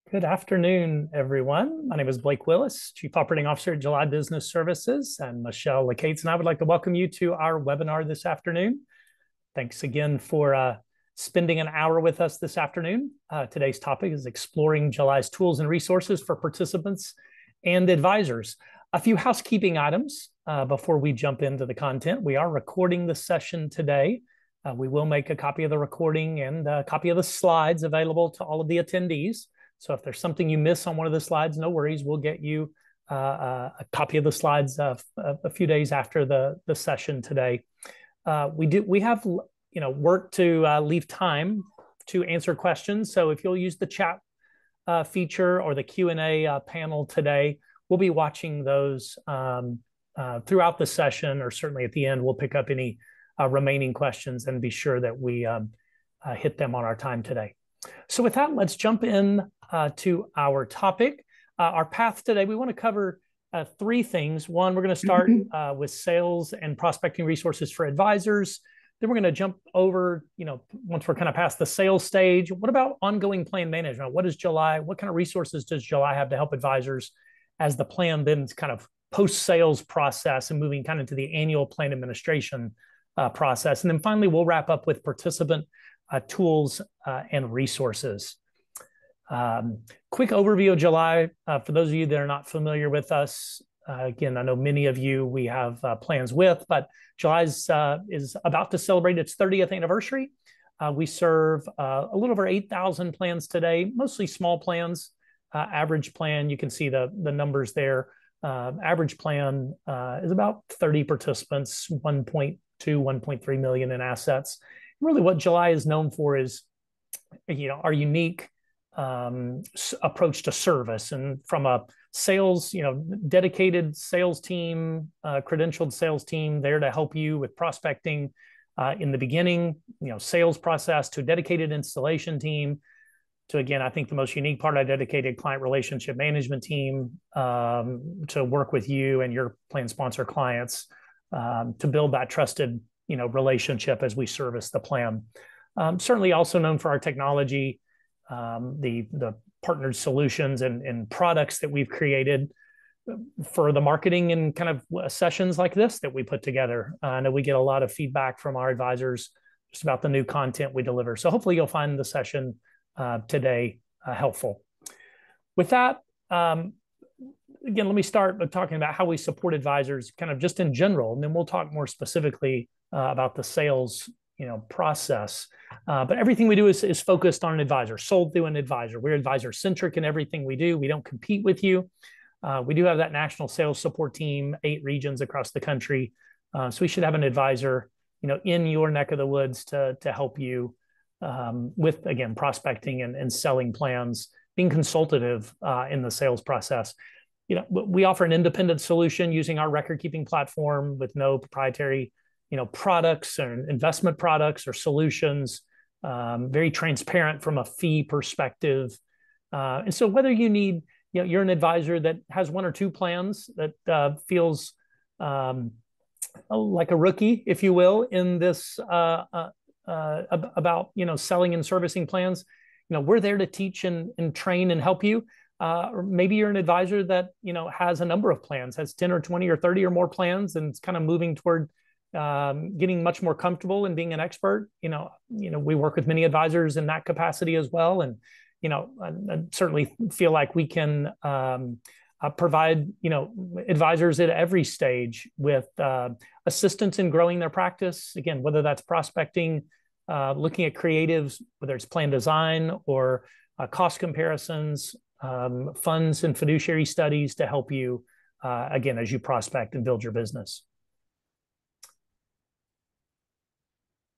Good afternoon, everyone. My name is Blake Willis, Chief Operating Officer at July Business Services, and Michelle LeCates, and I would like to welcome you to our webinar this afternoon. Thanks again for spending an hour with us this afternoon. Today's topic is exploring July's tools and resources for participants and advisors. A few housekeeping items before we jump into the content. We are recording the session today. We will make a copy of the recording and a copy of the slides available to all of the attendees. So if there's something you miss on one of the slides, no worries. We'll get you a copy of the slides a few days after the session today. We have work to leave time to answer questions. So if you'll use the chat feature or the Q&A panel today, we'll be watching those throughout the session, or certainly at the end, we'll pick up any remaining questions and be sure that we hit them on our time today. So with that, let's jump in to our topic. Our path today, we want to cover three things. One, we're going to start with sales and prospecting resources for advisors. Then we're going to jump over, once we're kind of past the sales stage, what about ongoing plan management? What kind of resources does July have to help advisors as the plan then kind of post-sales process and moving kind of to the annual plan administration process? And then finally, we'll wrap up with participant tools and resources. Quick overview of July. For those of you that are not familiar with us, again, I know many of you we have plans with, but July is about to celebrate its 30th anniversary. We serve a little over 8,000 plans today, mostly small plans. Average plan, you can see the numbers there. Average plan is about 30 participants, 1.2, 1.3 million in assets. Really what July is known for is, our unique approach to service, and from a sales, dedicated sales team, credentialed sales team there to help you with prospecting in the beginning, sales process, to a dedicated installation team, to, again, I think the most unique part, a dedicated client relationship management team to work with you and your plan sponsor clients to build that trusted relationship as we service the plan. Certainly also known for our technology, the partnered solutions and products that we've created for the marketing and kind of sessions like this that we put together. I know we get a lot of feedback from our advisors just about the new content we deliver. So hopefully you'll find the session today helpful. With that, again, let me start by talking about how we support advisors kind of just in general, and then we'll talk more specifically about the sales process. But everything we do is focused on an advisor, sold through an advisor. We're advisor-centric in everything we do. We don't compete with you. We do have that national sales support team, 8 regions across the country. So we should have an advisor, in your neck of the woods to help you with, again, prospecting and selling plans, being consultative in the sales process. We offer an independent solution using our record-keeping platform with no proprietary products or investment products or solutions, very transparent from a fee perspective. And so whether you need, you're an advisor that has 1 or 2 plans that feels like a rookie, if you will, in this about, selling and servicing plans, we're there to teach and train and help you. Or maybe you're an advisor that, has a number of plans, has 10 or 20 or 30 or more plans, and it's kind of moving toward getting much more comfortable in being an expert. We work with many advisors in that capacity as well. And, I certainly feel like we can provide, advisors at every stage with assistance in growing their practice. Again, whether that's prospecting, looking at creatives, whether it's plan design or cost comparisons, funds and fiduciary studies to help you, again, as you prospect and build your business.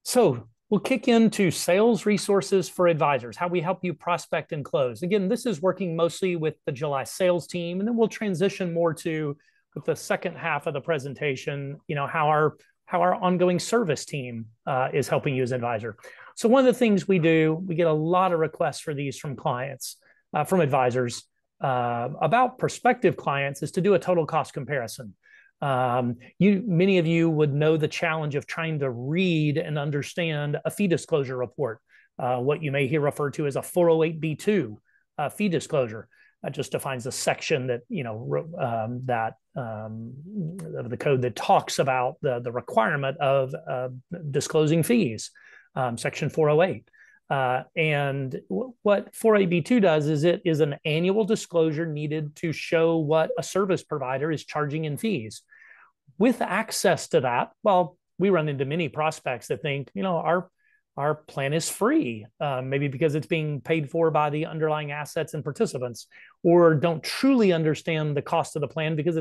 So we'll kick into sales resources for advisors, how we help you prospect and close. Again, this is working mostly with the July sales team, and then we'll transition more to with the second half of the presentation, how our ongoing service team is helping you as an advisor. So one of the things we do, we get a lot of requests for these from clients, from advisors about prospective clients, is to do a total cost comparison. Many of you would know the challenge of trying to read and understand a fee disclosure report, what you may hear referred to as a 408B2 fee disclosure. That just defines a section that, of the code that talks about the requirement of disclosing fees, section 408. And what 408B2 does is it is an annual disclosure needed to show what a service provider is charging in fees. With access to that, well, we run into many prospects that think, our plan is free, maybe because it's being paid for by the underlying assets and participants, or don't truly understand the cost of the plan because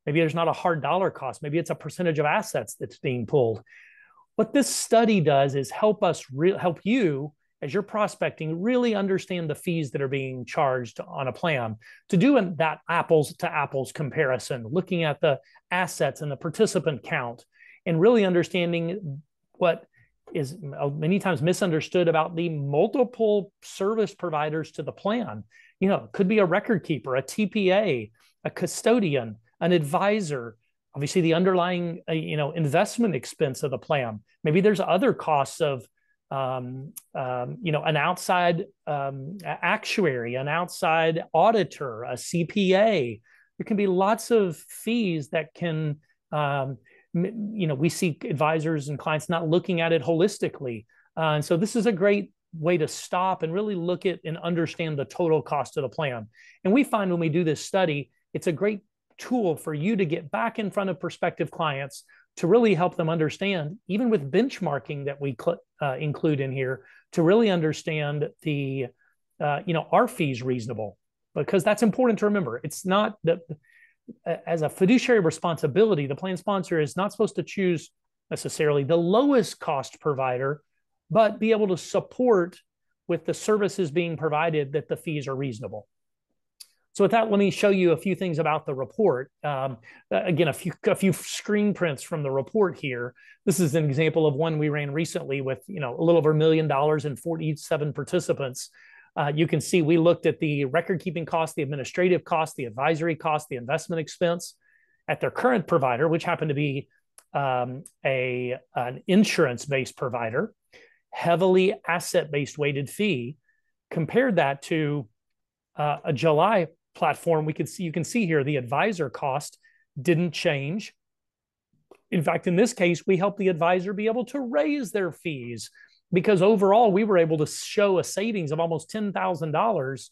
maybe there's not a hard dollar cost. Maybe it's a percentage of assets that's being pulled. What this study does is help you as you're prospecting really understand the fees that are being charged on a plan, to do that apples to apples comparison, looking at the assets and the participant count, and really understanding what is many times misunderstood about the multiple service providers to the plan. It could be a record keeper, a TPA, a custodian, an advisor, obviously the underlying investment expense of the plan. Maybe there's other costs of an outside actuary, an outside auditor, a CPA. There can be lots of fees that can we see advisors and clients not looking at it holistically. And so this is a great way to stop and really look at and understand the total cost of the plan. And we find when we do this study, it's a great tool for you to get back in front of prospective clients to really help them understand, even with benchmarking that we include in here, to really understand are fees reasonable? Because that's important to remember. It's not that as a fiduciary responsibility, the plan sponsor is not supposed to choose necessarily the lowest cost provider, but be able to support with the services being provided that the fees are reasonable. So with that, let me show you a few things about the report. Again, a few screen prints from the report here. This is an example of one we ran recently with a little over $1 million and 47 participants. You can see we looked at the record keeping cost, the administrative cost, the advisory cost, the investment expense at their current provider, which happened to be an insurance-based provider, heavily asset-based weighted fee. Compared that to a July platform, you can see here the advisor cost didn't change. In fact, in this case, we helped the advisor be able to raise their fees, because overall we were able to show a savings of almost $10,000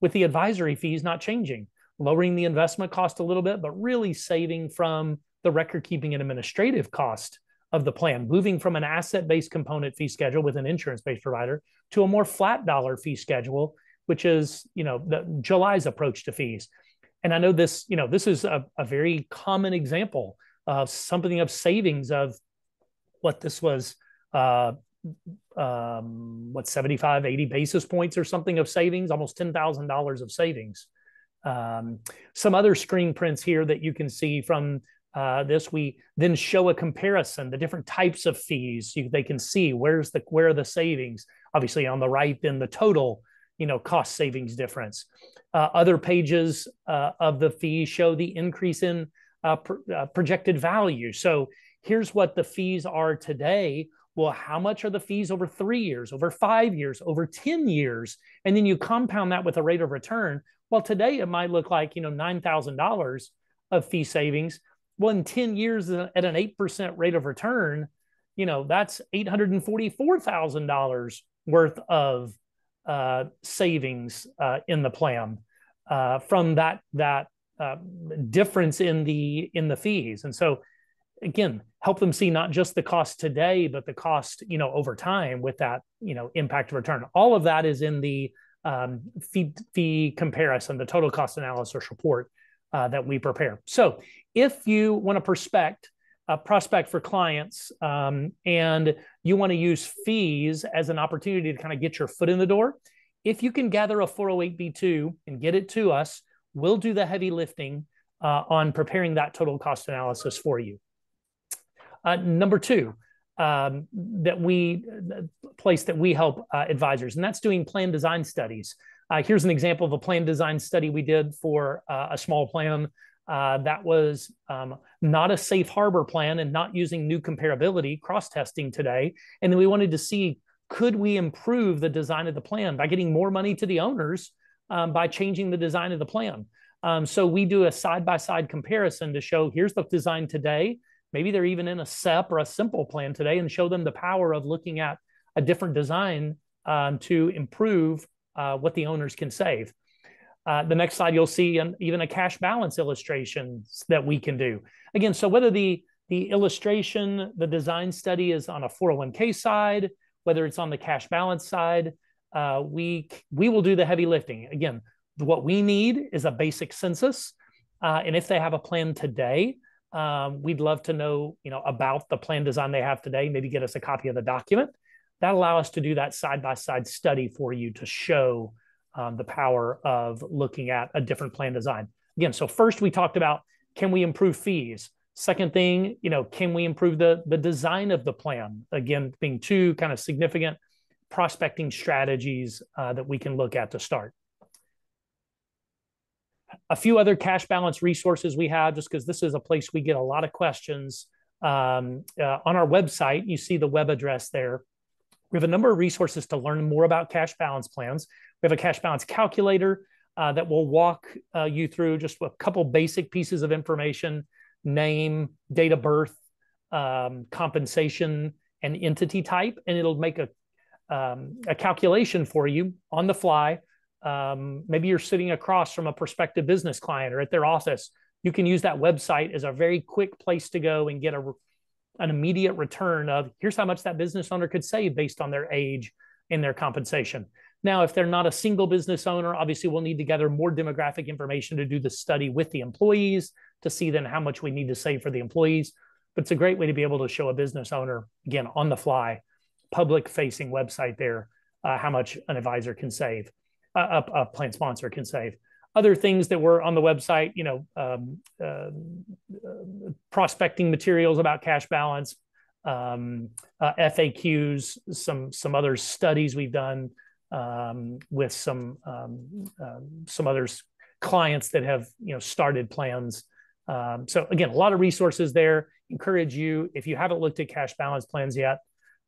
with the advisory fees not changing, lowering the investment cost a little bit, but really saving from the record keeping and administrative cost of the plan, moving from an asset-based component fee schedule with an insurance-based provider to a more flat dollar fee schedule, which is the July's approach to fees. And I know this is a very common example of something of savings of what this was, 75, 80 basis points or something of savings, almost $10,000 of savings. Some other screen prints here that you can see from this, we then show a comparison, the different types of fees. They can see where are the savings. Obviously on the right, then the total cost savings difference. Other pages of the fees show the increase in projected value. So here's what the fees are today. Well, how much are the fees over 3 years, over 5 years, over 10 years? And then you compound that with a rate of return. Well, today it might look like, $9,000 of fee savings. Well, in 10 years at an 8% rate of return, that's $844,000 worth of savings in the plan from that difference in the fees. And so again, help them see not just the cost today, but the cost, over time with that, impact of return. All of that is in the fee comparison, the total cost analysis report that we prepare. So if you want to prospect for clients and you want to use fees as an opportunity to kind of get your foot in the door, if you can gather a 408B2 and get it to us, we'll do the heavy lifting on preparing that total cost analysis for you. Number two, place that we help advisors, and that's doing plan design studies. Here's an example of a plan design study we did for a small plan that was not a safe harbor plan and not using new comparability, cross-testing today. And then we wanted to see could we improve the design of the plan by getting more money to the owners by changing the design of the plan? So we do a side-by-side comparison to show here's the design today. Maybe they're even in a SEP or a simple plan today, and show them the power of looking at a different design to improve what the owners can save. The next slide, you'll see even a cash balance illustration that we can do. Again, so whether the illustration, the design study is on a 401k side, whether it's on the cash balance side, we will do the heavy lifting. Again, what we need is a basic census. And if they have a plan today, we'd love to know, about the plan design they have today, maybe get us a copy of the document. That'll allow us to do that side-by-side study for you to show the power of looking at a different plan design. Again, so first we talked about, can we improve fees? Second thing, can we improve the design of the plan? Again, being two kind of significant prospecting strategies that we can look at to start. A few other cash balance resources we have, just because this is a place we get a lot of questions. On our website, you see the web address there. We have a number of resources to learn more about cash balance plans. We have a cash balance calculator that will walk you through just a couple basic pieces of information: name, date of birth, compensation, and entity type. And it'll make a calculation for you on the fly. Maybe you're sitting across from a prospective business client or at their office. You can use that website as a very quick place to go and get an immediate return of here's how much that business owner could save based on their age and their compensation. Now, if they're not a single business owner, obviously we'll need to gather more demographic information to do the study with the employees to see then how much we need to save for the employees. But it's a great way to be able to show a business owner, again, on the fly, public-facing website there, how much an advisor can save, a plan sponsor can save. Other things that were on the website, prospecting materials about cash balance, FAQs, some other studies we've done with some others clients that have started plans. So again, a lot of resources there. Encourage you, if you haven't looked at cash balance plans yet.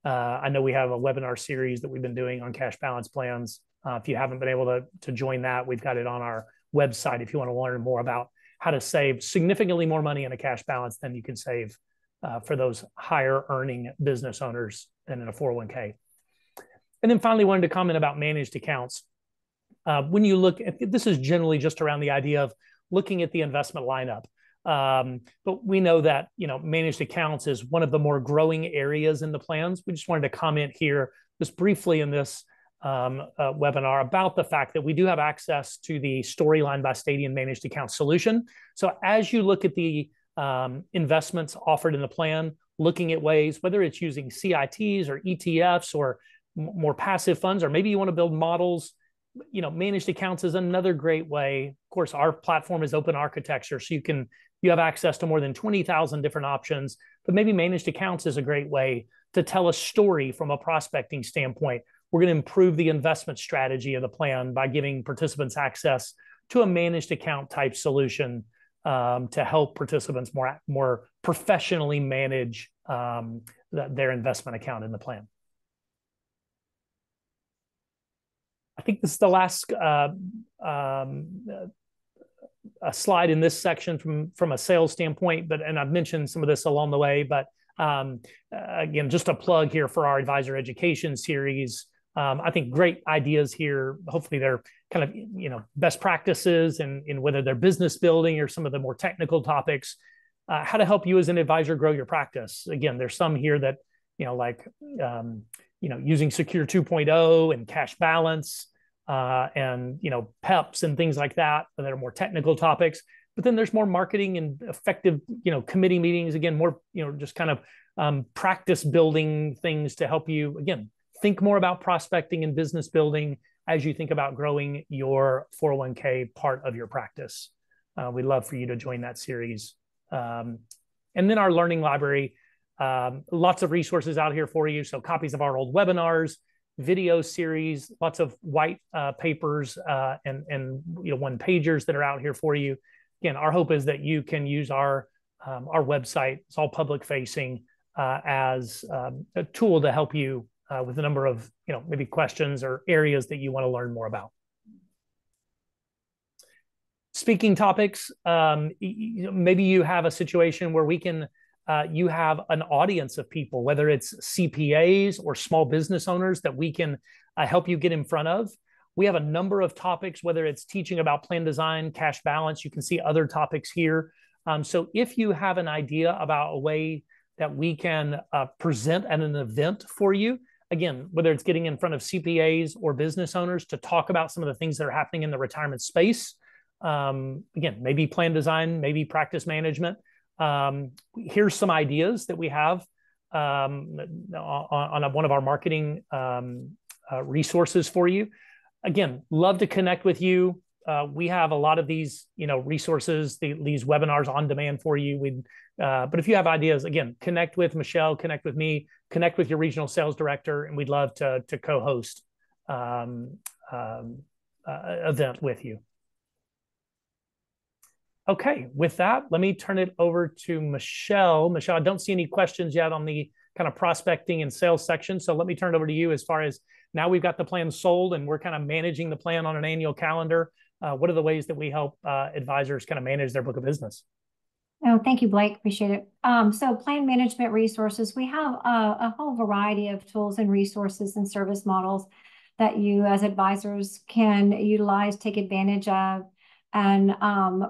I know we have a webinar series that we've been doing on cash balance plans. If you haven't been able to join that, we've got it on our website if you want to learn more about how to save significantly more money in a cash balance than you can save for those higher earning business owners than in a 401k. And then finally, wanted to comment about managed accounts. When you look at this, is generally just around the idea of looking at the investment lineup. But we know that managed accounts is one of the more growing areas in the plans. We just wanted to comment here just briefly in this webinar about the fact that we do have access to the Storyline by Stadion managed account solution. So as you look at the investments offered in the plan, looking at ways, whether it's using CITs or ETFs or more passive funds, or maybe you want to build models, managed accounts is another great way. Of course, our platform is open architecture, so you have access to more than 20,000 different options, but maybe managed accounts is a great way to tell a story from a prospecting standpoint. We're going to improve the investment strategy of the plan by giving participants access to a managed account type solution to help participants more professionally manage their investment account in the plan. I think this is the last a slide in this section from a sales standpoint, and I've mentioned some of this along the way, but again, just a plug here for our advisor education series. I think great ideas here. Hopefully they're kind of, best practices in whether they're business building or some of the more technical topics, how to help you as an advisor grow your practice. Again, there's some here that, using Secure 2.0 and cash balance and, PEPs and things like that are more technical topics. But then there's more marketing and effective, committee meetings, again, more, just kind of practice building things to help you, again, think more about prospecting and business building as you think about growing your 401k part of your practice. We'd love for you to join that series. And then our learning library, lots of resources out here for you. So copies of our old webinars, video series, lots of white papers and one-pagers that are out here for you. Again, our hope is that you can use our website, it's all public facing, as a tool to help you with a number of, maybe questions or areas that you want to learn more about. Speaking topics, maybe you have a situation where you have an audience of people, whether it's CPAs or small business owners that we can help you get in front of. We have a number of topics, whether it's teaching about plan design, cash balance. You can see other topics here. So if you have an idea about a way that we can present at an event for you, again, whether it's getting in front of CPAs or business owners to talk about some of the things that are happening in the retirement space, again, maybe plan design, maybe practice management. Here's some ideas that we have on one of our marketing resources for you. Again, love to connect with you. We have a lot of these, resources, these webinars on demand for you. But if you have ideas, again, connect with Michelle, connect with me, connect with your regional sales director, and we'd love to co-host an event with you. Okay, with that, let me turn it over to Michelle. Michelle, I don't see any questions yet on the kind of prospecting and sales section. So let me turn it over to you as far as now we've got the plan sold and we're kind of managing the plan on an annual calendar. What are the ways that we help advisors kind of manage their book of business? Oh, thank you, Blake. Appreciate it. So plan management resources, we have a whole variety of tools and resources and service models that you as advisors can utilize, take advantage of, and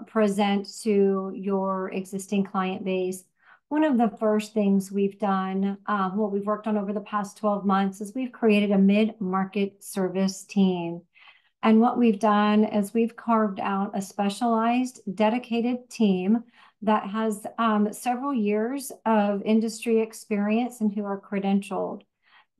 present to your existing client base. One of the first things we've done, what we've worked on over the past 12 months, is we've created a mid-market service team. And what we've done is we've carved out a specialized, dedicated team that has several years of industry experience and who are credentialed.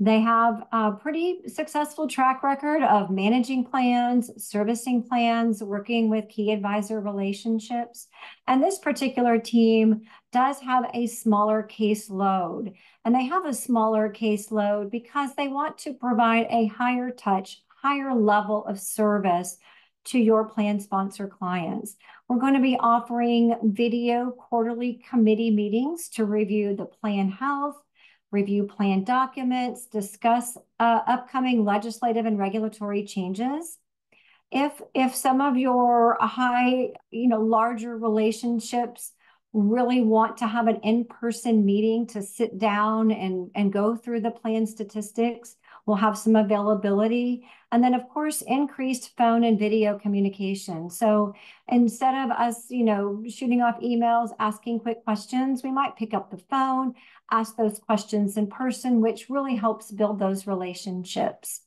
They have a pretty successful track record of managing plans, servicing plans, working with key advisor relationships. And this particular team does have a smaller caseload. And they have a smaller caseload because they want to provide a higher touch, higher level of service to your plan sponsor clients. We're going to be offering video quarterly committee meetings to review the plan health, review plan documents, discuss upcoming legislative and regulatory changes. If some of your larger relationships really want to have an in-person meeting to sit down and go through the plan statistics, we'll have some availability. And then, of course, increased phone and video communication. So instead of us, shooting off emails, asking quick questions, we might pick up the phone, ask those questions in person, which really helps build those relationships.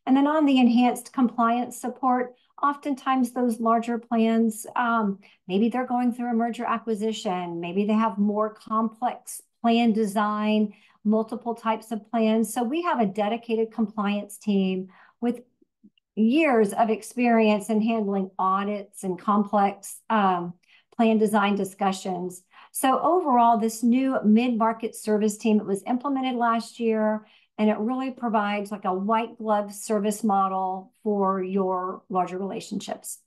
And then on the enhanced compliance support, oftentimes those larger plans, maybe they're going through a merger acquisition, maybe they have more complex plan design, multiple types of plans. So we have a dedicated compliance team with years of experience in handling audits and complex plan design discussions. So overall, this new mid-market service team, it was implemented last year, and it really provides like a white glove service model for your larger relationships.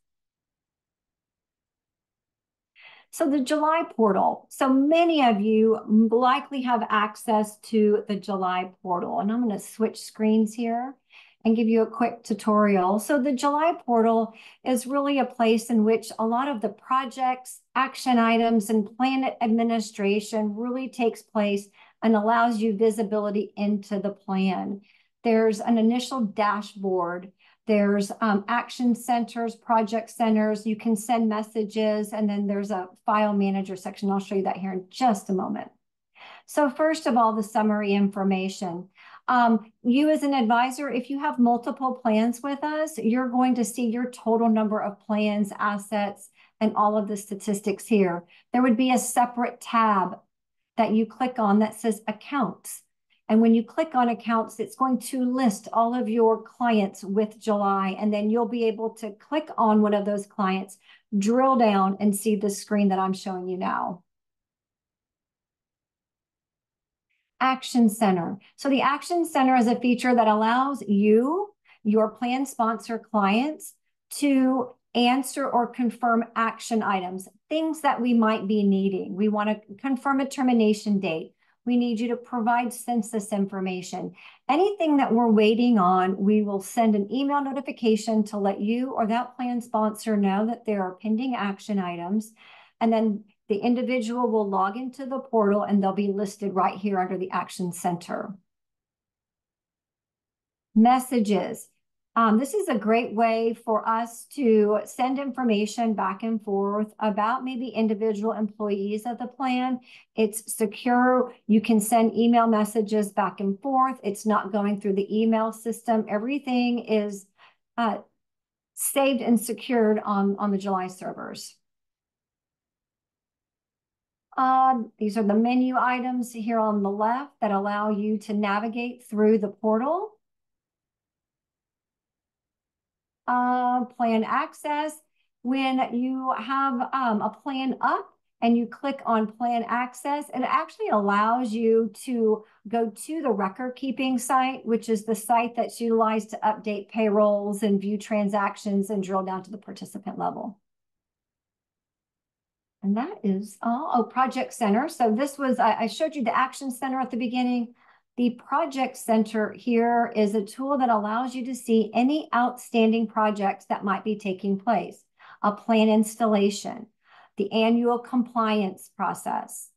So the July portal. So many of you likely have access to the July portal. And I'm going to switch screens here and give you a quick tutorial. So the July portal is really a place in which a lot of the projects, action items, and plan administration really takes place and allows you visibility into the plan. There's an initial dashboard. There's action centers, project centers. You can send messages, and then there's a file manager section. I'll show you that here in just a moment. So first of all, the summary information. You as an advisor, if you have multiple plans with us, you're going to see your total number of plans, assets, and all of the statistics here. There would be a separate tab that you click on that says accounts. And when you click on accounts, it's going to list all of your clients with July, and then you'll be able to click on one of those clients, drill down, and see the screen that I'm showing you now. Action Center. So the Action Center is a feature that allows you, your plan sponsor clients, to answer or confirm action items, things that we might be needing. We want to confirm a termination date. We need you to provide census information. Anything that we're waiting on, we will send an email notification to let you or that plan sponsor know that there are pending action items. And then the individual will log into the portal and they'll be listed right here under the Action Center. Messages. This is a great way for us to send information back and forth about maybe individual employees of the plan. It's secure. You can send email messages back and forth. It's not going through the email system. Everything is saved and secured on the July servers. These are the menu items here on the left that allow you to navigate through the portal. Plan access. When you have a plan up and you click on plan access, it actually allows you to go to the record keeping site, which is the site that's utilized to update payrolls and view transactions and drill down to the participant level. And that is, Project Center. So this was, I showed you the Action Center at the beginning. The Project Center here is a tool that allows you to see any outstanding projects that might be taking place. A plan installation, the annual compliance process.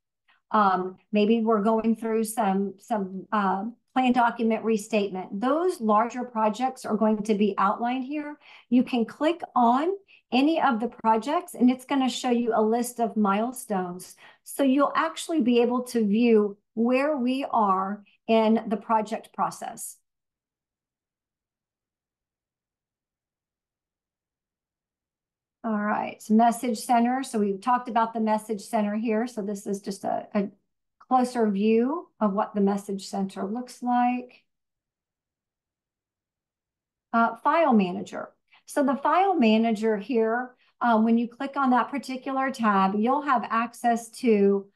Maybe we're going through some plan document restatement. Those larger projects are going to be outlined here. You can click on any of the projects and it's going to show you a list of milestones. So you'll actually be able to view where we are in the project process. All right, Message Center. So we've talked about the Message Center here. So this is just a closer view of what the Message Center looks like. File Manager. So the File Manager here, when you click on that particular tab, you'll have access to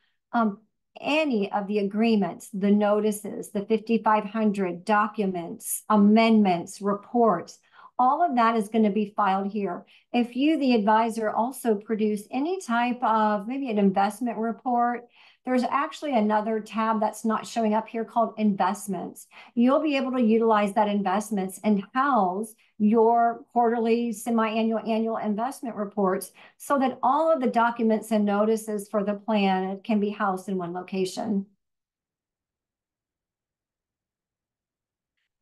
any of the agreements, the notices, the 5,500 documents, amendments, reports. All of that is going to be filed here. If you, the advisor, also produce any type of maybe an investment report, there's actually another tab that's not showing up here called Investments. You'll be able to utilize that investments and house your quarterly, semi-annual, annual investment reports so that all of the documents and notices for the plan can be housed in one location.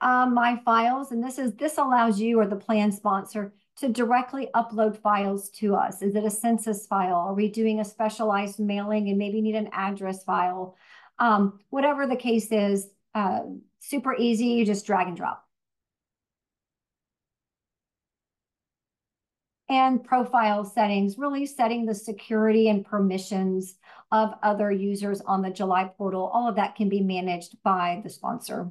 My files, and this allows you or the plan sponsor to directly upload files to us. Is it a census file? Are we doing a specialized mailing and maybe need an address file? Whatever the case is, super easy, you just drag and drop. And profile settings, really setting the security and permissions of other users on the July portal. All of that can be managed by the sponsor.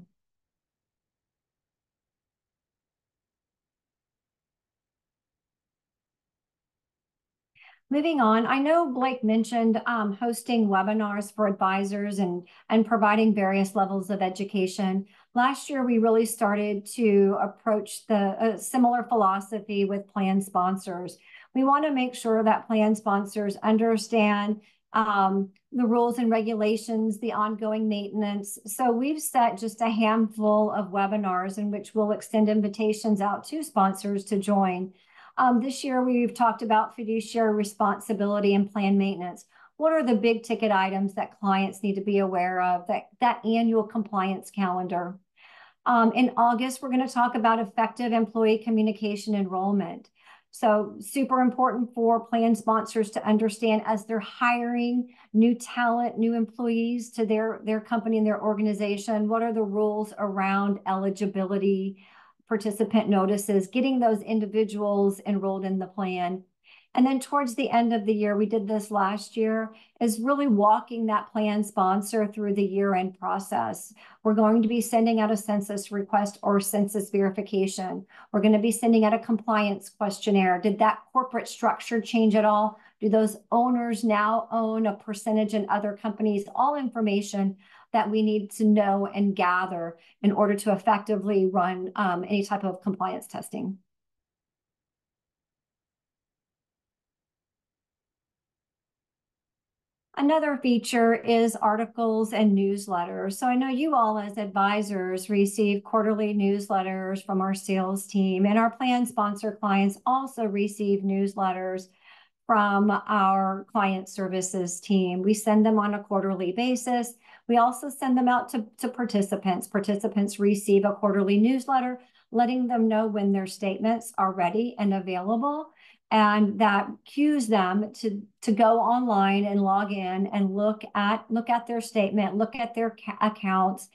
Moving on, I know Blake mentioned hosting webinars for advisors and providing various levels of education. Last year, we really started to approach the similar philosophy with plan sponsors. We want to make sure that plan sponsors understand the rules and regulations, the ongoing maintenance. So we've set just a handful of webinars in which we'll extend invitations out to sponsors to join. This year, we've talked about fiduciary responsibility and plan maintenance. What are the big ticket items that clients need to be aware of, that annual compliance calendar? In August, we're going to talk about effective employee communication enrollment. So super important for plan sponsors to understand as they're hiring new talent, new employees to their company and their organization, what are the rules around eligibility, participant notices, getting those individuals enrolled in the plan. And then towards the end of the year, we did this last year, is really walking that plan sponsor through the year-end process. We're going to be sending out a census request or census verification. We're going to be sending out a compliance questionnaire. Did that corporate structure change at all? Do those owners now own a percentage in other companies? All information that we need to know and gather in order to effectively run any type of compliance testing. Another feature is articles and newsletters. So I know you all as advisors receive quarterly newsletters from our sales team, and our plan sponsor clients also receive newsletters from our client services team. We send them on a quarterly basis. We also send them out to participants. Participants receive a quarterly newsletter, letting them know when their statements are ready and available. And that cues them to go online and log in and look at their statement, look at their accounts,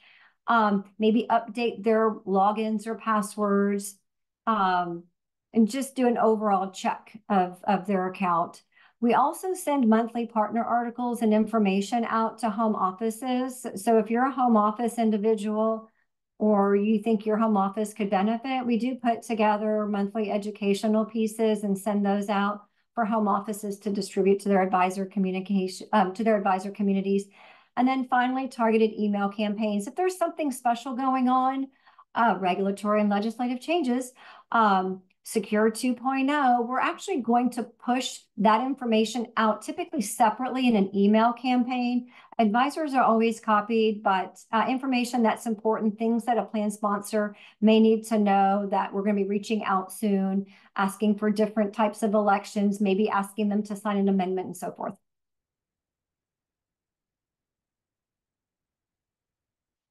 maybe update their logins or passwords, and just do an overall check of their account. We also send monthly partner articles and information out to home offices. So if you're a home office individual or you think your home office could benefit, we do put together monthly educational pieces and send those out for home offices to distribute to their advisor communities. And then finally, targeted email campaigns. If there's something special going on, regulatory and legislative changes, Secure 2.0, we're actually going to push that information out, typically separately in an email campaign. Advisors are always copied, but information that's important, things that a plan sponsor may need to know, that we're going to be reaching out soon, asking for different types of elections, maybe asking them to sign an amendment and so forth.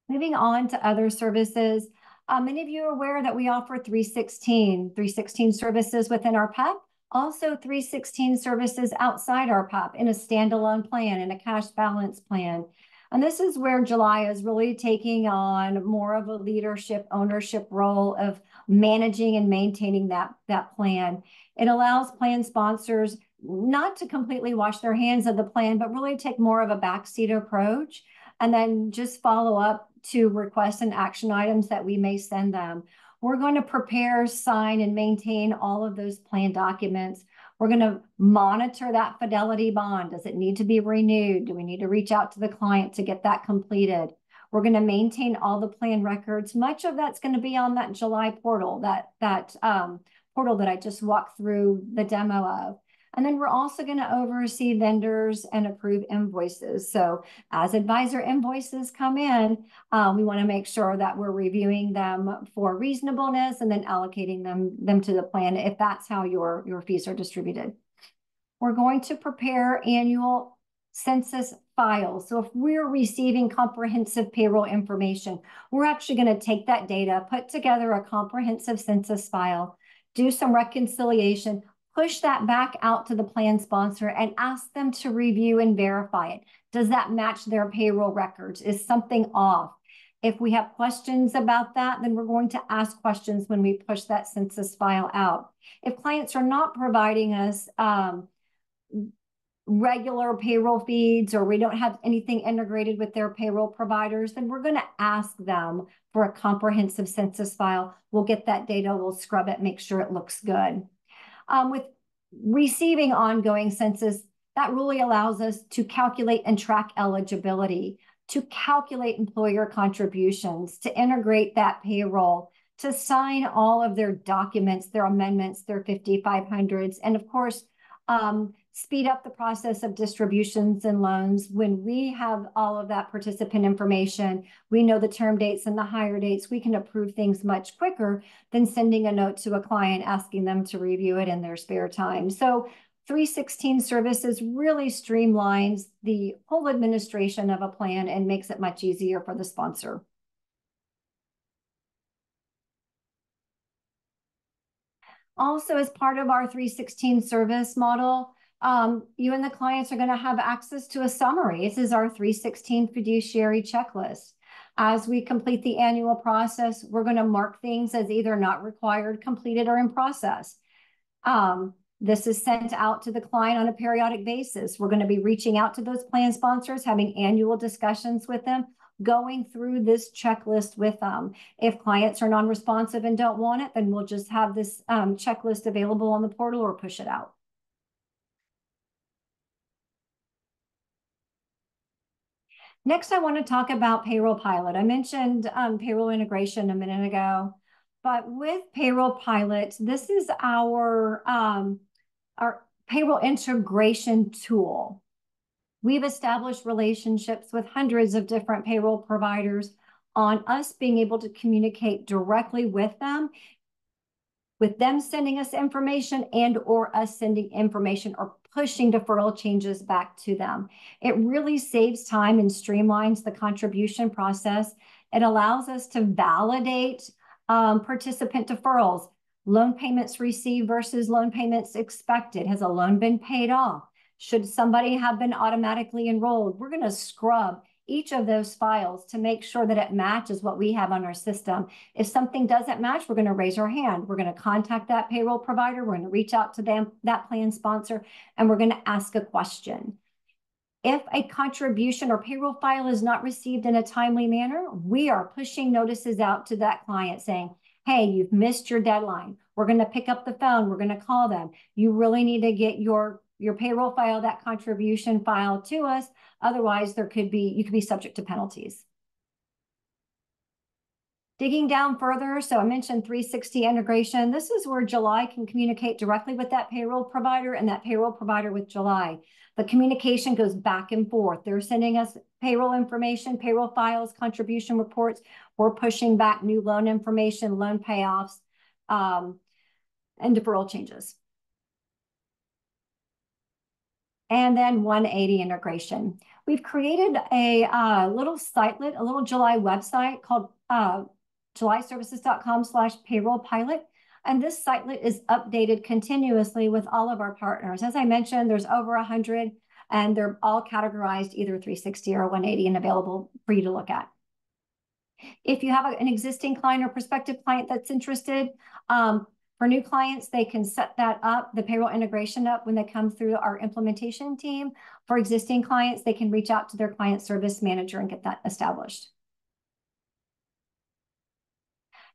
Moving on to other services. Many of you are aware that we offer 316 services within our PEP, also 316 services outside our PEP in a standalone plan, in a cash balance plan. And this is where July is really taking on more of a leadership ownership role of managing and maintaining that plan. It allows plan sponsors not to completely wash their hands of the plan, but really take more of a backseat approach and then just follow up to requests and action items that we may send them. We're going to prepare, sign, and maintain all of those plan documents. We're going to monitor that fidelity bond. Does it need to be renewed? Do we need to reach out to the client to get that completed? We're going to maintain all the plan records. Much of that's going to be on that July portal, that portal that I just walked through the demo of. And then we're also going to oversee vendors and approve invoices. So as advisor invoices come in, we want to make sure that we're reviewing them for reasonableness and then allocating them to the plan if that's how your fees are distributed. We're going to prepare annual census files. So if we're receiving comprehensive payroll information, we're actually going to take that data, put together a comprehensive census file, do some reconciliation, push that back out to the plan sponsor and ask them to review and verify it. Does that match their payroll records? Is something off? If we have questions about that, then we're going to ask questions when we push that census file out. If clients are not providing us regular payroll feeds, or we don't have anything integrated with their payroll providers, then we're going to ask them for a comprehensive census file. We'll get that data, we'll scrub it, make sure it looks good. With receiving ongoing census, that really allows us to calculate and track eligibility, to calculate employer contributions, to integrate that payroll, to sign all of their documents, their amendments, their 5500s, and of course, speed up the process of distributions and loans. When we have all of that participant information, we know the term dates and the hire dates, we can approve things much quicker than sending a note to a client asking them to review it in their spare time. So 316 services really streamlines the whole administration of a plan and makes it much easier for the sponsor. Also, as part of our 316 service model, you and the clients are going to have access to a summary. This is our 316 fiduciary checklist. As we complete the annual process, we're going to mark things as either not required, completed, or in process. This is sent out to the client on a periodic basis. We're going to be reaching out to those plan sponsors, having annual discussions with them, going through this checklist with them. If clients are non-responsive and don't want it, then we'll just have this checklist available on the portal or push it out. Next, I want to talk about Payroll Pilot. I mentioned payroll integration a minute ago, but with Payroll Pilot, this is our payroll integration tool. We've established relationships with hundreds of different payroll providers on us being able to communicate directly with them sending us information and or us sending information or pushing deferral changes back to them. It really saves time and streamlines the contribution process. It allows us to validate participant deferrals, loan payments received versus loan payments expected. Has a loan been paid off? Should somebody have been automatically enrolled? We're going to scrub each of those files to make sure that it matches what we have on our system. If something doesn't match, we're going to raise our hand. We're going to contact that payroll provider. We're going to reach out to them, that plan sponsor, and we're going to ask a question. If a contribution or payroll file is not received in a timely manner, we are pushing notices out to that client saying, hey, you've missed your deadline. We're going to pick up the phone. We're going to call them. You really need to get your payroll file, that contribution file to us. Otherwise, you could be subject to penalties. Digging down further, so I mentioned 360 integration. This is where July can communicate directly with that payroll provider and that payroll provider with July. The communication goes back and forth. They're sending us payroll information, payroll files, contribution reports. We're pushing back new loan information, loan payoffs, and deferral changes. And then 180 integration. We've created a little sitelet, a little July website called julyservices.com/payroll pilot. And this sitelet is updated continuously with all of our partners. As I mentioned, there's over 100, and they're all categorized either 360 or 180 and available for you to look at. If you have an existing client or prospective client that's interested, for new clients, they can set that up, the payroll integration up when they come through our implementation team. For existing clients, they can reach out to their client service manager and get that established.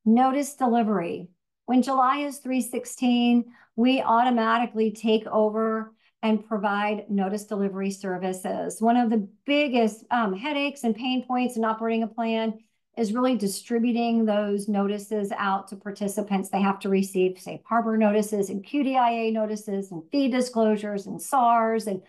Notice delivery. When July is 316, we automatically take over and provide notice delivery services. One of the biggest headaches and pain points in operating a plan is really distributing those notices out to participants. They have to receive safe harbor notices and QDIA notices and fee disclosures and SARs and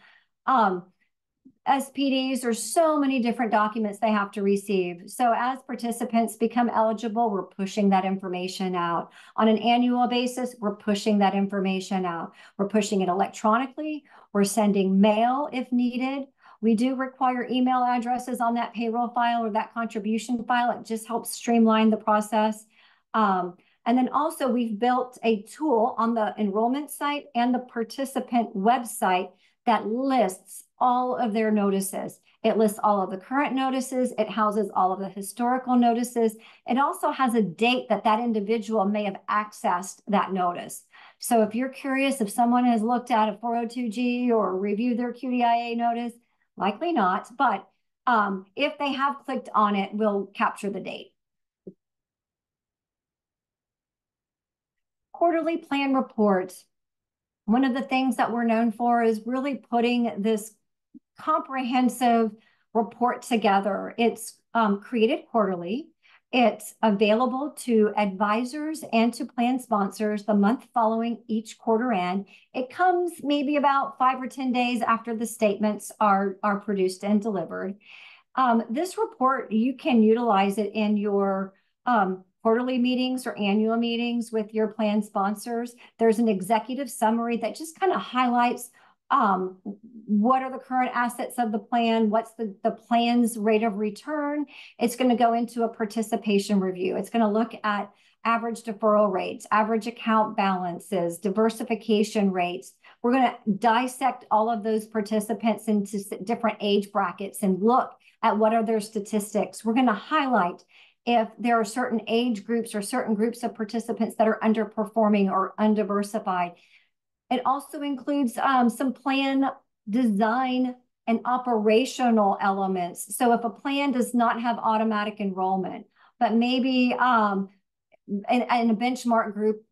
SPDs. There's so many different documents they have to receive. So as participants become eligible, we're pushing that information out. On an annual basis, we're pushing that information out. We're pushing it electronically. We're sending mail if needed. We do require email addresses on that payroll file or that contribution file. It just helps streamline the process. And then also we've built a tool on the enrollment site and the participant website that lists all of their notices. It lists all of the current notices. It houses all of the historical notices. It also has a date that that individual may have accessed that notice. So if you're curious if someone has looked at a 402G or reviewed their QDIA notice, likely not, but if they have clicked on it, we'll capture the date. Quarterly plan reports. One of the things that we're known for is really putting this comprehensive report together. It's created quarterly. It's available to advisors and to plan sponsors the month following each quarter end. It comes maybe about 5 or 10 days after the statements are produced and delivered. This report, you can utilize it in your quarterly meetings or annual meetings with your plan sponsors. There's an executive summary that just kind of highlights what are the current assets of the plan? What's the plan's rate of return? It's going to go into a participation review. It's going to look at average deferral rates, average account balances, diversification rates. We're going to dissect all of those participants into different age brackets and look at what are their statistics. We're going to highlight if there are certain age groups or certain groups of participants that are underperforming or undiversified. It also includes some plan design and operational elements. So if a plan does not have automatic enrollment, but maybe in a benchmark group,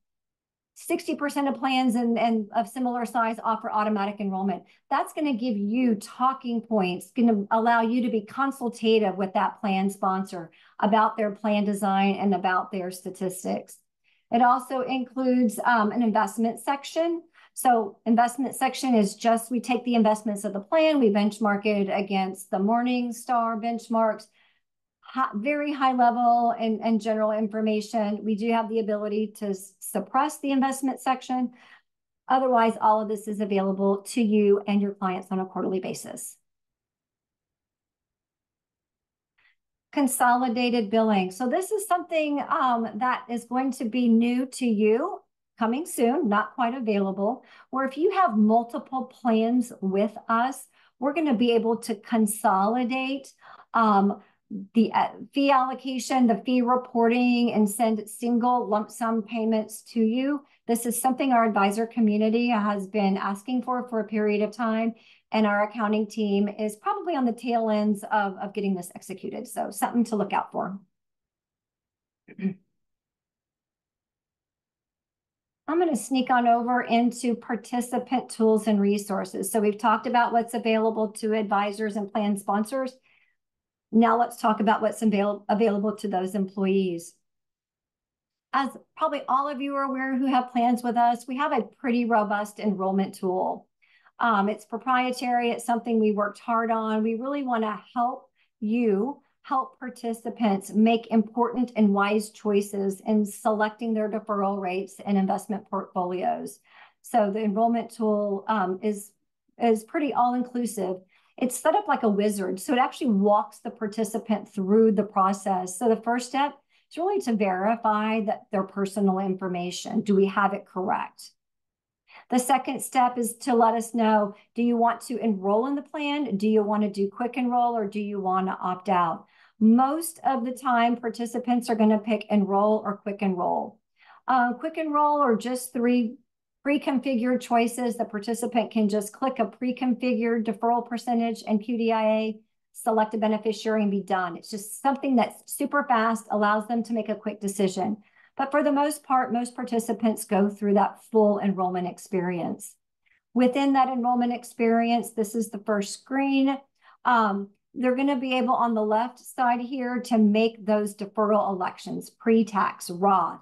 60% of plans and of similar size offer automatic enrollment. That's going to give you talking points, going to allow you to be consultative with that plan sponsor about their plan design and about their statistics. It also includes an investment section. So investment section is just, we take the investments of the plan, we benchmark it against the Morningstar benchmarks, very high level and general information. We do have the ability to suppress the investment section. Otherwise, all of this is available to you and your clients on a quarterly basis. Consolidated billing. So this is something that is going to be new to you, coming soon, not quite available, where if you have multiple plans with us, we're going to be able to consolidate the fee allocation, the fee reporting, and send single lump sum payments to you. This is something our advisor community has been asking for a period of time, and our accounting team is probably on the tail ends of getting this executed. So something to look out for. I'm going to sneak on over into participant tools and resources. So we've talked about what's available to advisors and plan sponsors. Now let's talk about what's available to those employees. As probably all of you are aware who have plans with us, we have a pretty robust enrollment tool. It's proprietary. It's something we worked hard on. We really want to help participants make important and wise choices in selecting their deferral rates and investment portfolios. So the enrollment tool is pretty all-inclusive. It's set up like a wizard, so it actually walks the participant through the process. So the first step is really to verify that their personal information. Do we have it correct? The second step is to let us know, do you want to enroll in the plan? Do you want to do quick enroll, or do you want to opt out? Most of the time, participants are going to pick enroll or quick enroll. Quick enroll are just 3 pre-configured choices. The participant can just click a pre-configured deferral percentage and QDIA, select a beneficiary, and be done. It's just something that's super fast, allows them to make a quick decision. But for the most part, most participants go through that full enrollment experience. Within that enrollment experience, this is the first screen. They're going to be able on the left side here to make those deferral elections, pre-tax, Roth.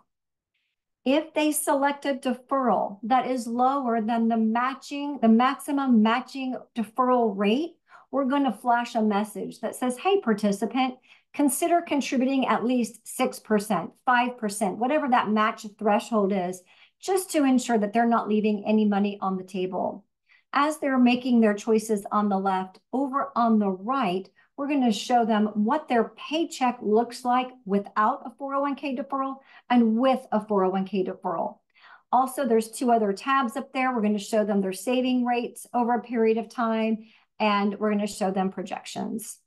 If they select a deferral that is lower than the maximum matching deferral rate, we're going to flash a message that says, hey, participant, consider contributing at least 6%, 5%, whatever that match threshold is, just to ensure that they're not leaving any money on the table. As they're making their choices on the left, over on the right, we're going to show them what their paycheck looks like without a 401k deferral and with a 401k deferral. Also, there's 2 other tabs up there. We're going to show them their saving rates over a period of time, and we're going to show them projections.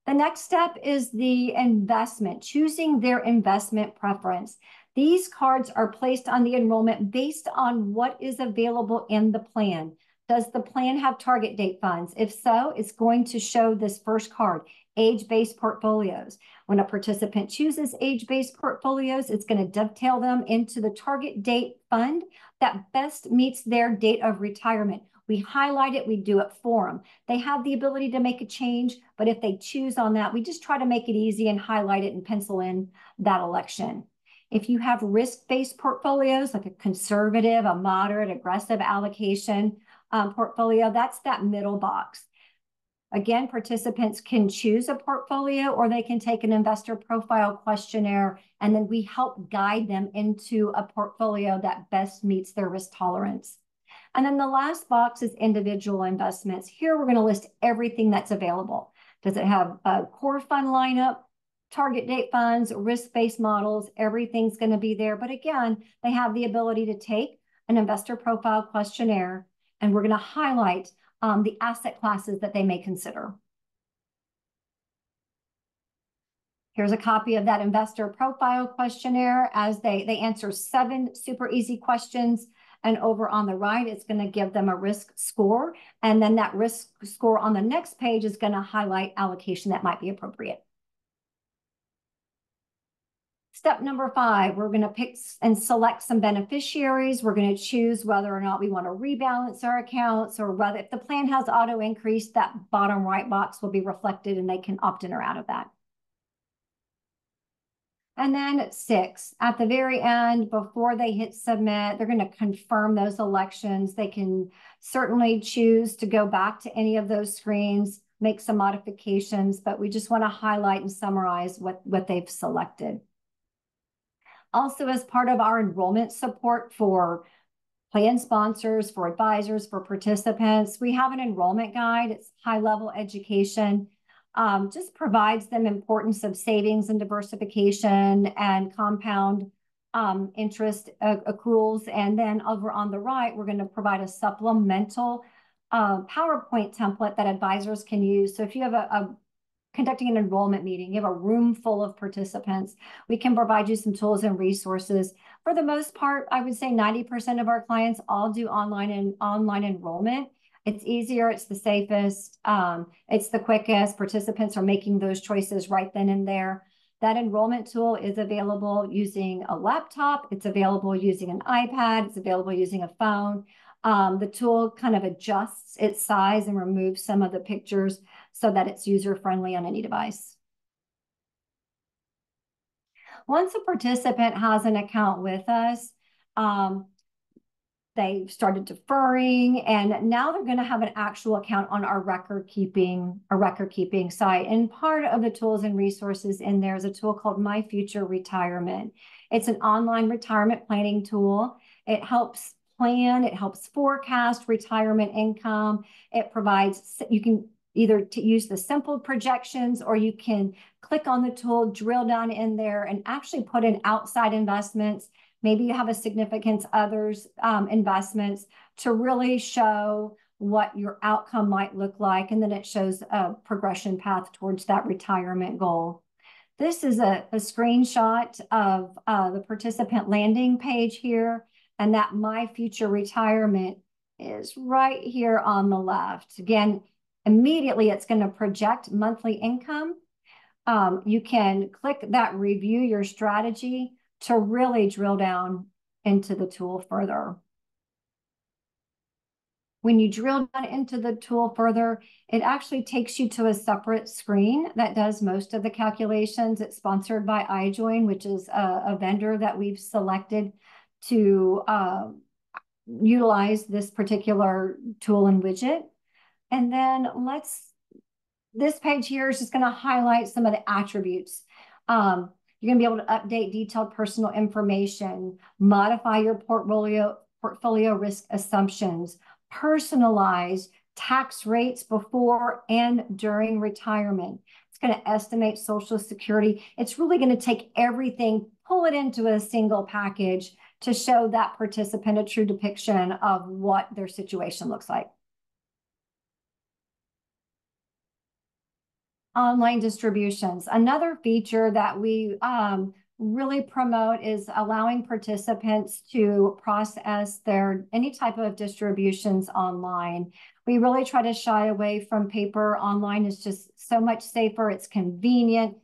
The next step is the investment, choosing their investment preference. These cards are placed on the enrollment based on what is available in the plan. Does the plan have target date funds? If so, it's going to show this first card, age-based portfolios. When a participant chooses age-based portfolios, it's going to dovetail them into the target date fund that best meets their date of retirement. We highlight it, we do it for them. They have the ability to make a change, but if they choose on that, we just try to make it easy and highlight it and pencil in that election. If you have risk-based portfolios, like a conservative, a moderate, aggressive allocation portfolio, that's that middle box. Again, participants can choose a portfolio, or they can take an investor profile questionnaire, and then we help guide them into a portfolio that best meets their risk tolerance. And then the last box is individual investments. Here, we're going to list everything that's available. Does it have a core fund lineup, target date funds, risk-based models? Everything's going to be there. But again, they have the ability to take an investor profile questionnaire, and we're going to highlight the asset classes that they may consider. Here's a copy of that investor profile questionnaire as they answer 7 super easy questions. And over on the right, it's going to give them a risk score. And then that risk score on the next page is going to highlight allocation that might be appropriate. Step number 5, we're going to pick and select some beneficiaries. We're going to choose whether or not we want to rebalance our accounts, or whether, if the plan has auto increase, that bottom right box will be reflected and they can opt in or out of that. And then 6, at the very end, before they hit submit, they're going to confirm those elections. They can certainly choose to go back to any of those screens, make some modifications, but we just want to highlight and summarize what they've selected. Also, as part of our enrollment support for plan sponsors, for advisors, for participants, we have an enrollment guide. It's high-level education. Just provides them importance of savings and diversification and compound interest accruals. And then over on the right, we're going to provide a supplemental PowerPoint template that advisors can use. So if you have conducting an enrollment meeting, you have a room full of participants, we can provide you some tools and resources. For the most part, I would say 90% of our clients all do online enrollment. It's easier, it's the safest, it's the quickest. Participants are making those choices right then and there. That enrollment tool is available using a laptop, it's available using an iPad, it's available using a phone. The tool kind of adjusts its size and removes some of the pictures so that it's user-friendly on any device. Once a participant has an account with us, they started deferring, and now they're going to have an actual account on our record keeping site. And part of the tools and resources in there is a tool called My Future Retirement. It's an online retirement planning tool. It helps plan, it helps forecast retirement income. It provides, you can either use the simple projections, or you can click on the tool, drill down in there, and actually put in outside investments. Maybe you have a significant other's investments to really show what your outcome might look like. And then it shows a progression path towards that retirement goal. This is a screenshot of the participant landing page here. And that My Future Retirement is right here on the left. Again, immediately it's going to project monthly income. You can click that review your strategy to really drill down into the tool further. When you drill down into the tool further, it actually takes you to a separate screen that does most of the calculations. It's sponsored by iJoin, which is a vendor that we've selected to utilize this particular tool and widget. And then this page here is just going to highlight some of the attributes. You're going to be able to update detailed personal information, modify your portfolio risk assumptions, personalize tax rates before and during retirement. It's going to estimate Social Security. It's really going to take everything, pull it into a single package to show that participant a true depiction of what their situation looks like. Online distributions. Another feature that we really promote is allowing participants to process any type of distributions online. We really try to shy away from paper. Online is just so much safer. It's convenient.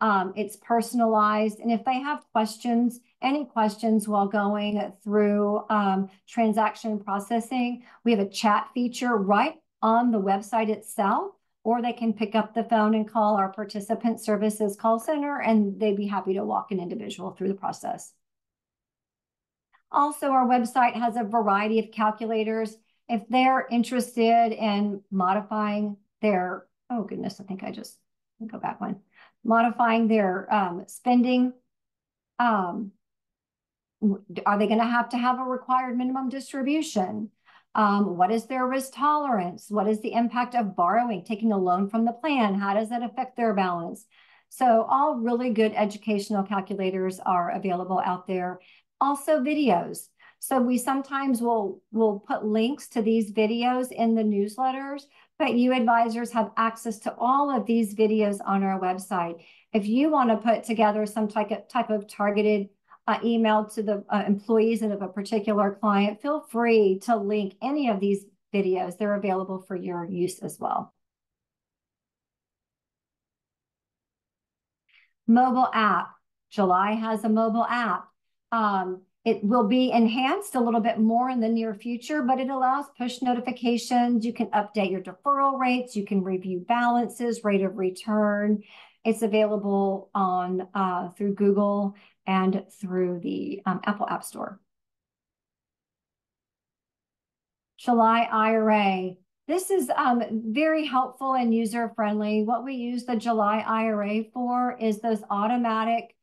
It's personalized. And if they have questions, any questions while going through transaction processing, we have a chat feature right on the website itself, or they can pick up the phone and call our participant services call center, and they'd be happy to walk an individual through the process. Also, our website has a variety of calculators. If they're interested in modifying their, oh goodness, I think I just go back one, modifying their spending, are they going to have a required minimum distribution? What is their risk tolerance? What is the impact of borrowing, taking a loan from the plan? How does that affect their balance? So all really good educational calculators are available out there. Also videos. So we sometimes will put links to these videos in the newsletters, but you advisors have access to all of these videos on our website. If you want to put together some type of targeted email to the employees of a particular client, feel free to link any of these videos. They're available for your use as well. Mobile app. July has a mobile app. It will be enhanced a little bit more in the near future, but it allows push notifications. You can update your deferral rates. You can review balances, rate of return. It's available on through Google and through the Apple App Store. July IRA. This is very helpful and user-friendly. What we use the July IRA for is those automatic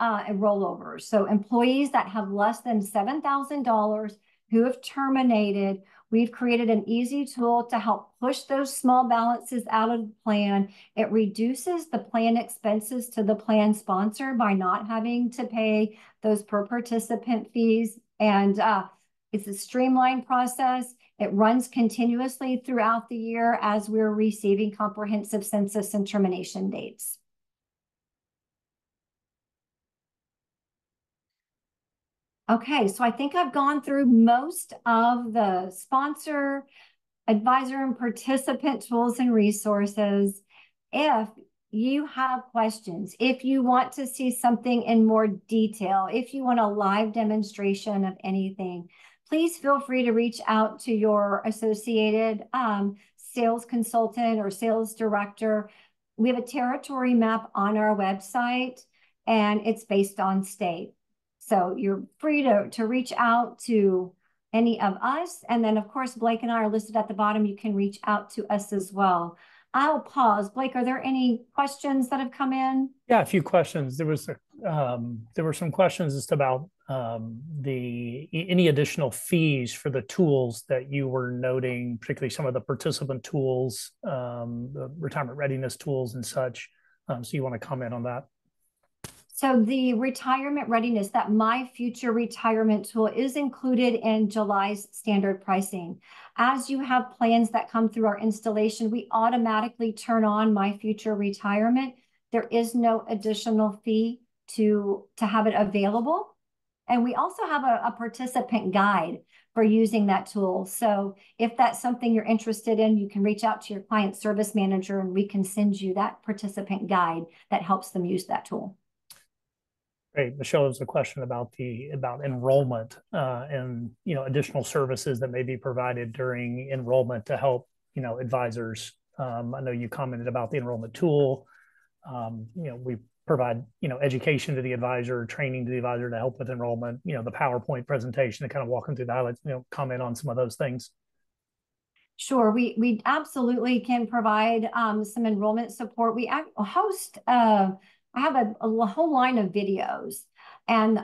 rollovers. So employees that have less than $7,000 who have terminated, we've created an easy tool to help push those small balances out of the plan. It reduces the plan expenses to the plan sponsor by not having to pay those per participant fees. And it's a streamlined process. It runs continuously throughout the year as we're receiving comprehensive census and termination dates. Okay, so I think I've gone through most of the sponsor, advisor, and participant tools and resources. If you have questions, if you want to see something in more detail, if you want a live demonstration of anything, please feel free to reach out to your associated sales consultant or sales director. We have a territory map on our website, and it's based on state. So you're free to reach out to any of us. And then, of course, Blake and I are listed at the bottom. You can reach out to us as well. I'll pause. Blake, are there any questions that have come in? Yeah, a few questions. There were some questions just about any additional fees for the tools that you were noting, particularly some of the participant tools, the retirement readiness tools and such. So you want to comment on that? So the retirement readiness, that My Future Retirement tool, is included in July's standard pricing. As you have plans that come through our installation, we automatically turn on My Future Retirement. There is no additional fee to have it available. And we also have a participant guide for using that tool. So if that's something you're interested in, you can reach out to your client service manager and we can send you that participant guide that helps them use that tool. Great. Michelle, there's a question about enrollment and additional services that may be provided during enrollment to help advisors. I know you commented about the enrollment tool. We provide education to the advisor, training to the advisor to help with enrollment. The PowerPoint presentation to kind of walk them through the highlights. Comment on some of those things. Sure, we absolutely can provide some enrollment support. We host. I have a whole line of videos, and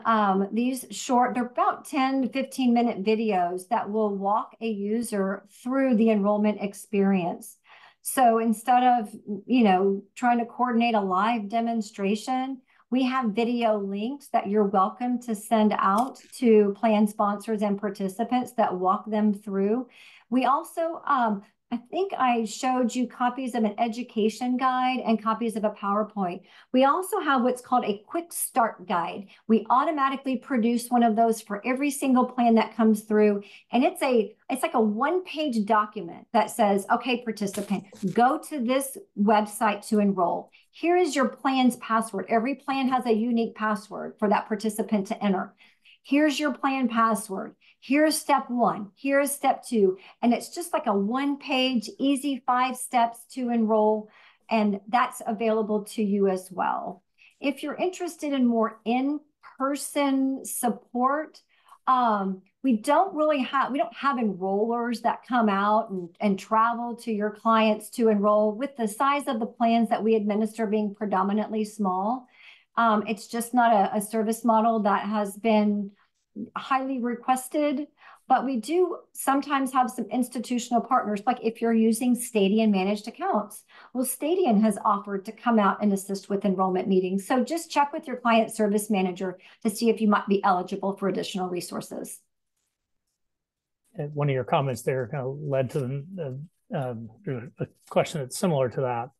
these they're about 10 to 15 minute videos that will walk a user through the enrollment experience. So instead of, trying to coordinate a live demonstration, we have video links that you're welcome to send out to plan sponsors and participants that walk them through. We also, I think I showed you copies of an education guide and copies of a PowerPoint. We also have what's called a quick start guide. We automatically produce one of those for every single plan that comes through. And it's like a one-page document that says, okay, participant, go to this website to enroll. Here is your plan's password. Every plan has a unique password for that participant to enter. Here's your plan password. Here's step 1. Here's step 2. And it's just like a one-page, easy 5 steps to enroll. And that's available to you as well. If you're interested in more in-person support, we don't have enrollers that come out and travel to your clients to enroll. With the size of the plans that we administer being predominantly small, it's just not a service model that has been highly requested, but we do sometimes have some institutional partners, like if you're using Stadion managed accounts. Well, Stadion has offered to come out and assist with enrollment meetings. So just check with your client service manager to see if you might be eligible for additional resources. And one of your comments there kind of led to a question that's similar to that.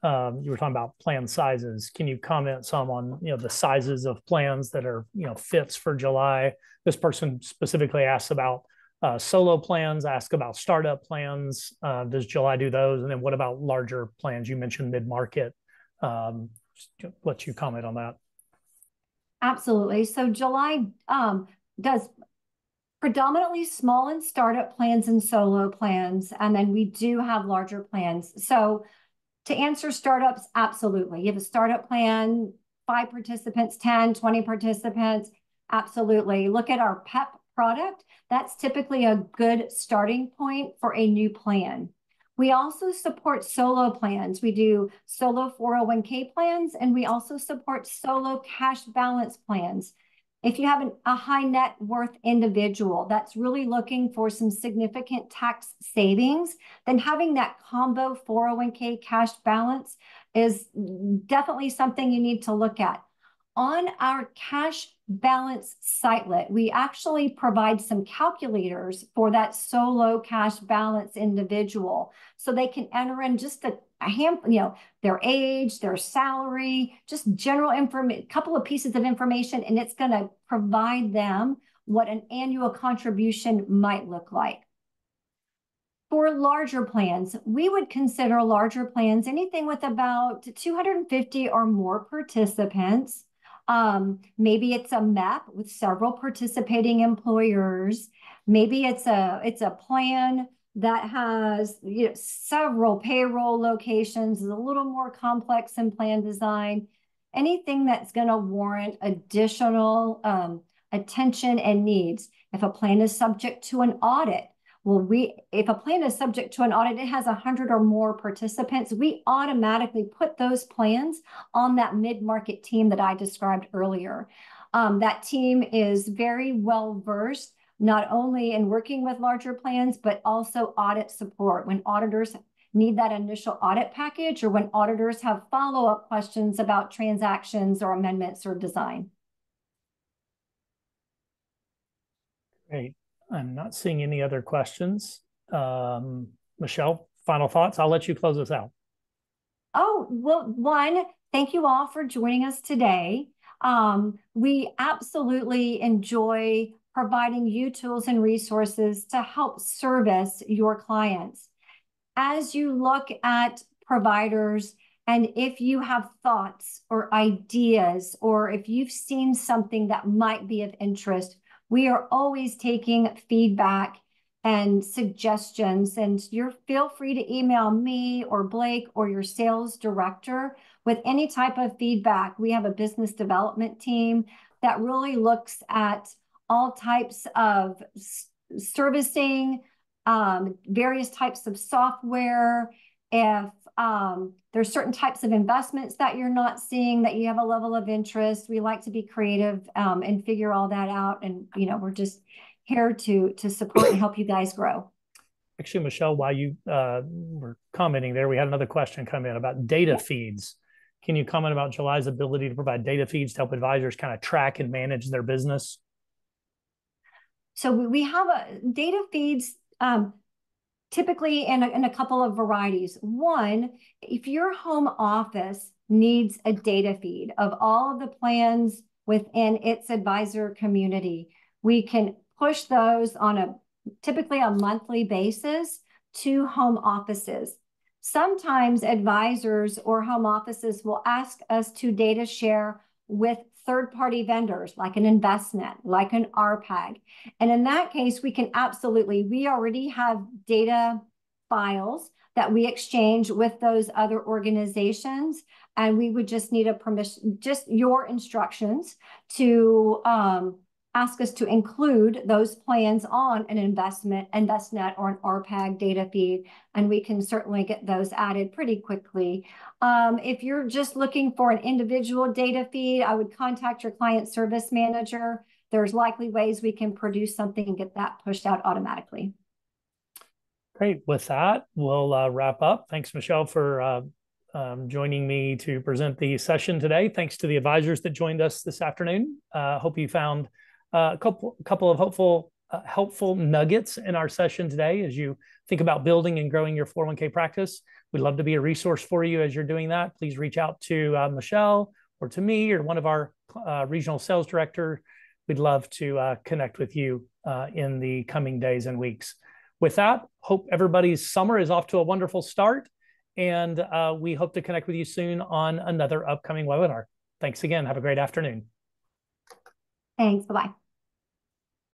You were talking about plan sizes. Can you comment some on the sizes of plans that are fits for July? This person specifically asks about solo plans, ask about startup plans. Does July do those? And then what about larger plans? You mentioned mid-market. Let you comment on that. Absolutely. So July does predominantly small and startup plans and solo plans, and then we do have larger plans. So To answer startups, absolutely. You have a startup plan, 5 participants, 10, 20 participants, absolutely. Look at our PEP product. That's typically a good starting point for a new plan. We also support solo plans. We do solo 401k plans, and we also support solo cash balance plans. If you have a high net worth individual that's really looking for some significant tax savings, then having that combo 401k cash balance is definitely something you need to look at. On our cash balance sitelet, we actually provide some calculators for that solo cash balance individual, so they can enter in just a handful, their age, their salary, just general information, a couple of pieces of information, and it's going to provide them what an annual contribution might look like. For larger plans, we would consider larger plans anything with about 250 or more participants. Maybe it's a MEP with several participating employers. Maybe it's a plan that has several payroll locations, is a little more complex in plan design. Anything that's going to warrant additional attention and needs. If a plan is subject to an audit, if a plan is subject to an audit, it has 100 or more participants, we automatically put those plans on that mid-market team that I described earlier. That team is very well versed, not only in working with larger plans, but also audit support. When auditors need that initial audit package, or when auditors have follow-up questions about transactions or amendments or design. Great. I'm not seeing any other questions. Michelle, final thoughts? I'll let you close us out. Oh, well, one, thank you all for joining us today. We absolutely enjoy providing you tools and resources to help service your clients. As you look at providers, and if you have thoughts or ideas, or if you've seen something that might be of interest, we are always taking feedback and suggestions, and feel free to email me or Blake or your sales director with any type of feedback. We have a business development team that really looks at all types of servicing, various types of software. If there's certain types of investments that you're not seeing, that you have a level of interest, we like to be creative and figure all that out. And, we're just here to support and help you guys grow. Actually, Michelle, while you were commenting there, we had another question come in about data feeds. Can you comment about July's ability to provide data feeds to help advisors kind of track and manage their business? So we have data feeds typically in a couple of varieties. One, if your home office needs a data feed of all of the plans within its advisor community, we can push those on typically a monthly basis to home offices. Sometimes advisors or home offices will ask us to data share with third-party vendors like an Envestnet, like an RPAG. And in that case, we already have data files that we exchange with those other organizations. And we would just need a permission, just your instructions to ask us to include those plans on an Envestnet or an RPAG data feed, and we can certainly get those added pretty quickly. If you're just looking for an individual data feed, I would contact your client service manager. There's likely ways we can produce something and get that pushed out automatically. Great. With that, we'll wrap up. Thanks, Michelle, for joining me to present the session today. Thanks to the advisors that joined us this afternoon. Hope you found a couple of helpful nuggets in our session today as you think about building and growing your 401k practice. We'd love to be a resource for you as you're doing that. Please reach out to Michelle or to me or one of our regional sales director. We'd love to connect with you in the coming days and weeks. With that, hope everybody's summer is off to a wonderful start, and we hope to connect with you soon on another upcoming webinar. Thanks again. Have a great afternoon. Thanks. Bye-bye.